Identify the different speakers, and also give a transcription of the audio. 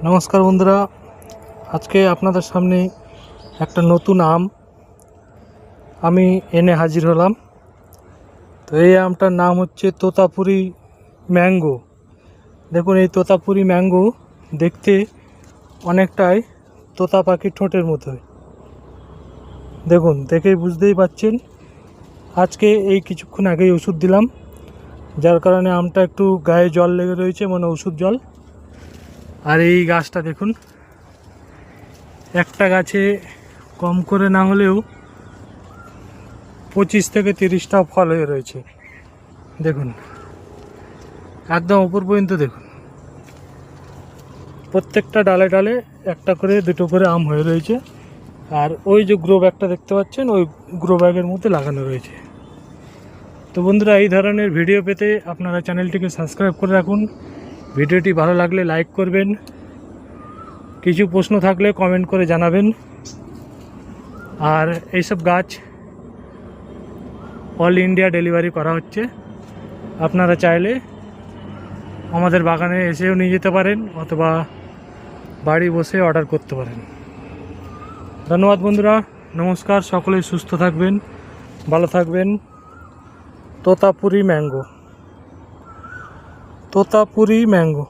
Speaker 1: নমস্কার বন্ধুরা, আজকে আপনাদের সামনে একটা নতুন আম আমি এনে হাজির হলাম। তো এই আমটার নাম হচ্ছে তোতাপুরি ম্যাঙ্গো। দেখুন, এই তোতাপুরি ম্যাঙ্গো দেখতে অনেকটাই তোতা পাখির ঠোঁটের মতোই। দেখুন, দেখেই বুঝতেই পাচ্ছেন। আজকে এই কিছুক্ষণ আগেই ওষুধ দিলাম, যার কারণে আমটা একটু গায়ে জল লেগে রয়েছে, মানে ওষুধ জল। আর এই গাছটা দেখুন, একটা গাছে কম করে না হলেও 25 থেকে 30টা ফল হয়ে রয়েছে। দেখুন, একদম উপর পর্যন্ত দেখুন, প্রত্যেকটা ডালে ডালে একটা করে দুটো করে আম হয়ে রয়েছে। আর ওই যে গ্রো ব্যাগটা দেখতে পাচ্ছেন, ওই গ্রো ব্যাগের মধ্যে লাগানো রয়েছে। তো বন্ধুরা, এই ধরনের ভিডিও পেতে আপনারা চ্যানেলটিকে সাবস্ক্রাইব করে রাখুন। ভিডিওটি ভালো লাগলে লাইক করবেন, কিছু প্রশ্ন থাকলে কমেন্ট করে জানাবেন। আর এইসব গাছ অল ইন্ডিয়া ডেলিভারি করা হচ্ছে। আপনারা চাইলে আমাদের বাগানে এসেও নিয়ে যেতে পারেন, অথবা বাড়ি বসে অর্ডার করতে পারেন। ধন্যবাদ বন্ধুরা, নমস্কার। সকলেই সুস্থ থাকবেন, ভালো থাকবেন। তোতাপুরি ম্যাঙ্গো।